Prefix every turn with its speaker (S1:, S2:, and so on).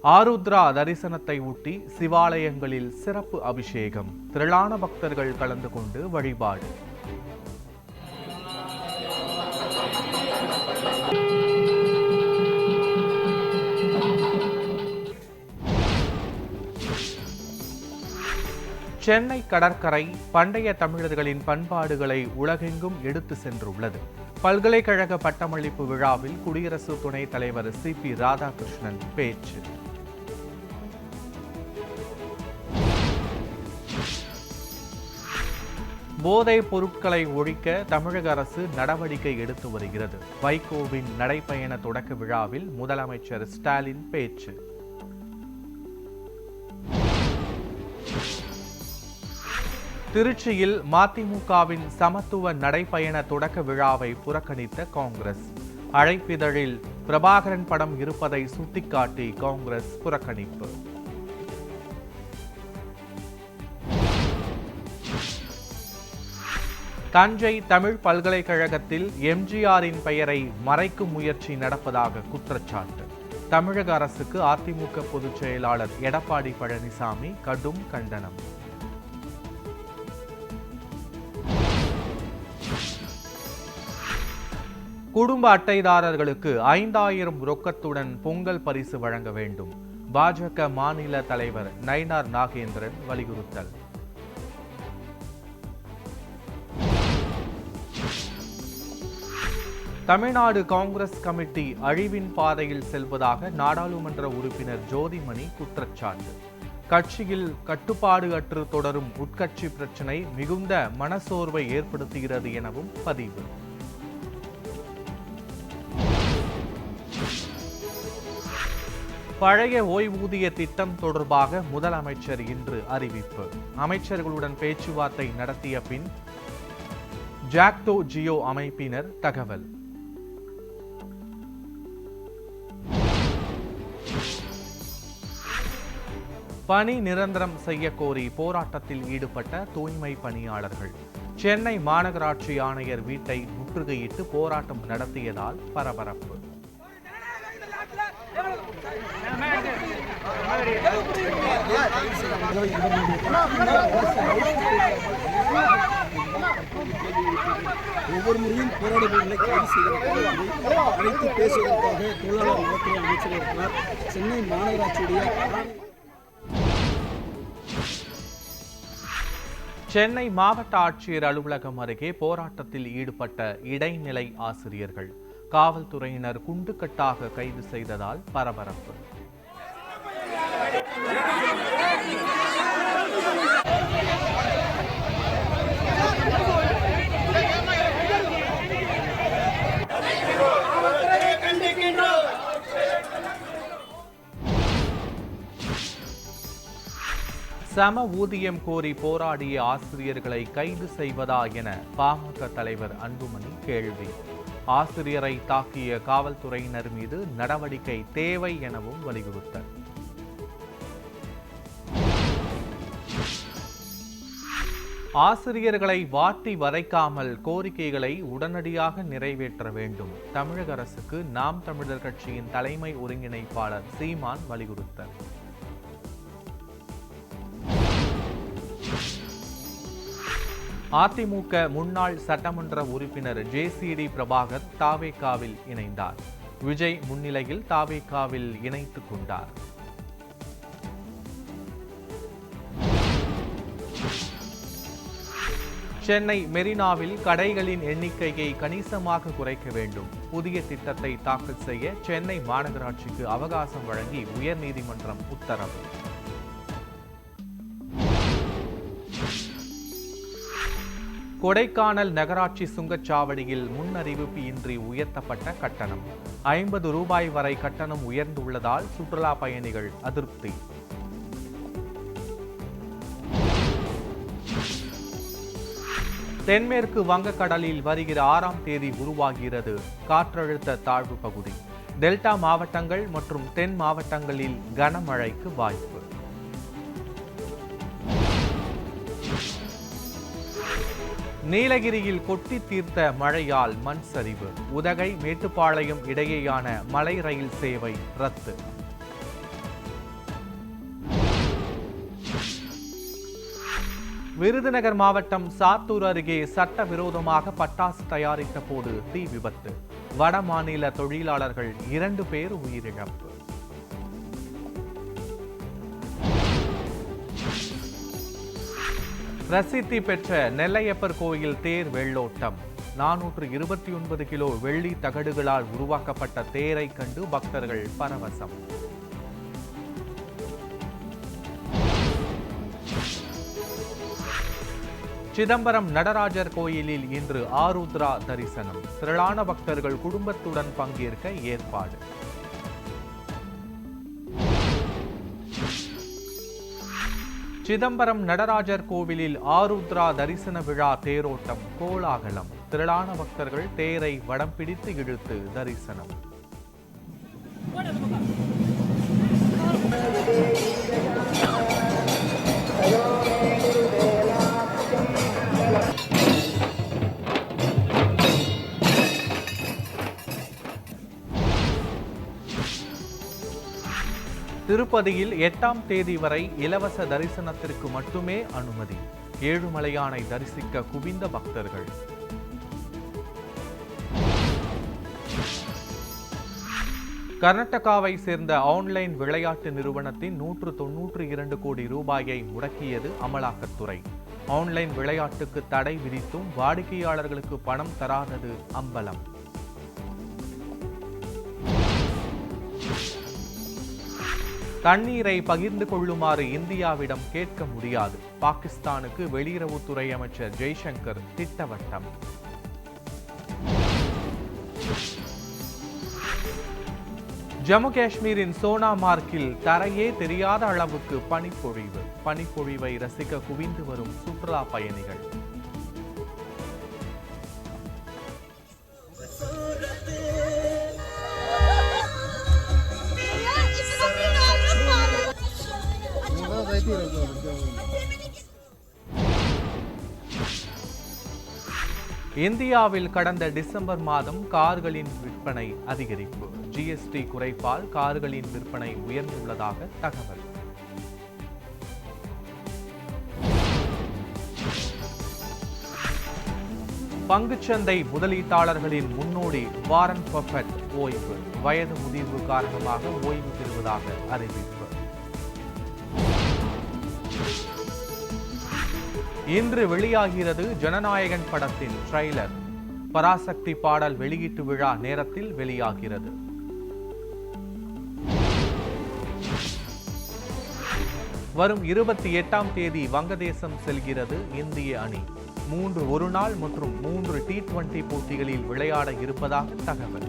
S1: ஆருத்ரா தரிசனத்தை ஒட்டி சிவாலயங்களில் சிறப்பு அபிஷேகம், திரளான பக்தர்கள் கலந்து கொண்டு வழிபாடு. சென்னை கடற்கரை பண்டைய தமிழர்களின் பண்பாடுகளை உலகெங்கும் எடுத்து சென்றுள்ளது. பல்கலைக்கழக பட்டமளிப்பு விழாவில் குடியரசு துணைத் தலைவர் CP ராதாகிருஷ்ணன் பேச்சு. போதைப் பொருட்களை ஒழிக்க தமிழக அரசு நடவடிக்கை எடுத்து வருகிறது. வைகோவின் நடைப்பயண தொடக்க விழாவில் முதலமைச்சர் ஸ்டாலின் பேச்சு. திருச்சியில் மதிமுகவின் சமத்துவ நடைப்பயண தொடக்க விழாவை புறக்கணித்த காங்கிரஸ். அழைப்பிதழில் பிரபாகரன் படம் இருப்பதை சுட்டிக்காட்டி காங்கிரஸ் புறக்கணிப்பு. தஞ்சை தமிழ் பல்கலைக்கழகத்தில் எம்ஜிஆரின் பெயரை மறைக்கும் முயற்சி நடப்பதாக குற்றச்சாட்டு. தமிழக அரசுக்கு அதிமுக பொதுச் செயலாளர் எடப்பாடி பழனிசாமி கடும் கண்டனம். குடும்ப அட்டைதாரர்களுக்கு 5000 ரொக்கத்துடன் பொங்கல் பரிசு வழங்க வேண்டும். பாஜக மாநில தலைவர் நயினார் நாகேந்திரன் வலியுறுத்தல். தமிழ்நாடு காங்கிரஸ் கமிட்டி அழிவின் பாதையில் செல்வதாக நாடாளுமன்ற உறுப்பினர் ஜோதிமணி குற்றச்சாட்டு. கட்சியில் கட்டுப்பாடு அற்று தொடரும் உட்கட்சி பிரச்சினை மிகுந்த மனசோர்வை ஏற்படுத்துகிறது எனவும் பதிவு. பழைய ஓய்வூதிய திட்டம் தொடர்பாக முதலமைச்சர் இன்று அறிவிப்பு. அமைச்சர்களுடன் பேச்சுவார்த்தை நடத்திய பின் ஜாக்டோ ஜியோ அமைப்பினர் தகவல். பணி நிரந்தரம் செய்ய கோரி போராட்டத்தில் ஈடுபட்ட தூய்மை பணியாளர்கள். சென்னை மாநகராட்சி ஆணையர் வீட்டை முற்றுகையிட்டு போராட்டம் நடத்தியதால் பரபரப்பு.
S2: ஒவ்வொரு முறையும் போராடுபவர்களை கைது செய்வதற்காக அழைத்து பேசுவதற்காக தொழிலாளர் நலத்துறை அமைச்சர் இருக்கிறார். சென்னை மாநகராட்சியுடைய
S1: சென்னை மாவட்ட ஆட்சியர் அலுவலகம் அருகே போராட்டத்தில் ஈடுபட்ட இடைநிலை ஆசிரியர்கள். காவல்துறையினர் குண்டுக்கட்டாக கைது செய்ததால் பரபரப்பு. சம ஊதியம் கோரி போராடிய ஆசிரியர்களை கைது செய்வதா என பாமக தலைவர் அன்புமணி கேள்வி. ஆசிரியரை தாக்கிய காவல்துறையினர் மீது நடவடிக்கை தேவை எனவும் வலியுறுத்தல். ஆசிரியர்களை வாட்டி வதைக்காமல் கோரிக்கைகளை உடனடியாக நிறைவேற்ற வேண்டும். தமிழக அரசுக்கு நாம் தமிழர் கட்சியின் தலைமை ஒருங்கிணைப்பாளர் சீமான் வலியுறுத்தல். அதிமுக முன்னாள் சட்டமன்ற உறுப்பினர் JCD பிரபாகர் தாவேகாவில் இணைந்தார். விஜய் முன்னிலையில் தாவேகாவில் இணைத்துக் கொண்டார். சென்னை மெரினாவில் கடைகளின் எண்ணிக்கையை கணிசமாக குறைக்க வேண்டும். புதிய திட்டத்தை தாக்கல் செய்ய சென்னை மாநகராட்சிக்கு அவகாசம் வழங்கி உயர்நீதிமன்றம் உத்தரவு. கொடைக்கானல் நகராட்சி சுங்கச்சாவடியில் முன்னறிவிப்பு இன்றி உயர்த்தப்பட்ட கட்டணம். 50 ரூபாய் வரை கட்டணம் உயர்ந்துள்ளதால் சுற்றுலா பயணிகள் அதிருப்தி. தென்மேற்கு வங்கக்கடலில் வருகிற 6ஆம் தேதி உருவாகிறது காற்றழுத்த தாழ்வு பகுதி. டெல்டா மாவட்டங்கள் மற்றும் தென் மாவட்டங்களில் கனமழைக்கு வாய்ப்பு. நீலகிரியில் கொட்டி தீர்த்த மழையால் மண் சரிவு. உதகை மேட்டுப்பாளையம் இடையேயான மலை ரயில் சேவை ரத்து. விருதுநகர் மாவட்டம் சாத்தூர் அருகே சட்டவிரோதமாக பட்டாசு தயாரித்த போது தீ விபத்து. வட மாநில தொழிலாளர்கள் 2 பேர் உயிரிழப்பு. பிரசித்தி பெற்ற நெல்லையப்பர் கோயில் தேர் வெள்ளோட்டம். 429 கிலோ வெள்ளி தகடுகளால் உருவாக்கப்பட்ட தேரை கண்டு பக்தர்கள் பரவசம். சிதம்பரம் நடராஜர் கோயிலில் இன்று ஆருத்ரா தரிசனம். திரளான பக்தர்கள் குடும்பத்துடன் பங்கேற்க ஏற்பாடு. சிதம்பரம் நடராஜர் கோவிலில் ஆருத்ரா தரிசன விழா தேரோட்டம் கோலாகலம். திரளான பக்தர்கள் தேரை வடம் பிடித்து இழுத்து தரிசனம். திருப்பதியில் 8ஆம் தேதி வரை இலவச தரிசனத்திற்கு மட்டுமே அனுமதி. ஏழுமலையானை தரிசிக்க குவிந்த பக்தர்கள். கர்நாடகாவை சேர்ந்த ஆன்லைன் விளையாட்டு நிறுவனத்தின் 192 கோடி ரூபாயை முடக்கியது அமலாக்கத்துறை. ஆன்லைன் விளையாட்டுக்கு தடை விதித்தும் வாடிக்கையாளர்களுக்கு பணம் தராதது அம்பலம். தண்ணீரை பகிர்ந்து கொள்ளுமாறு இந்தியாவிடம் கேட்க முடியாது. பாகிஸ்தானுக்கு வெளியுறவுத்துறை அமைச்சர் ஜெய்சங்கர் திட்டவட்டம். ஜம்மு காஷ்மீரின் சோனாமார்க்கில் தரையே தெரியாத அளவுக்கு பனிப்பொழிவு. பனிப்பொழிவை ரசிக்க குவிந்து வரும் சுற்றுலா பயணிகள். இந்தியாவில் கடந்த டிசம்பர் மாதம் கார்களின் விற்பனை அதிகரிப்பு. ஜிஎஸ்டி குறைப்பால் கார்களின் விற்பனை உயர்ந்துள்ளதாக தகவல். பங்குச்சந்தை முதலீட்டாளர்களின் முன்னோடி வாரன் பஃபெட் ஓய்வு. வயது முதிர்வு காரணமாக ஓய்வு பெறுவதாக அறிவிப்பு. இன்று வெளியாகிறது ஜனநாயகன் படத்தின் ட்ரெய்லர். பராசக்தி பாடல் வெளியீட்டு விழா நேரத்தில் வெளியாகிறது. வரும் 28ஆம் தேதி வங்கதேசம் செல்கிறது இந்திய அணி. 3 ஒருநாள் மற்றும் 3 T20 போட்டிகளில் விளையாட இருப்பதாக தகவல்.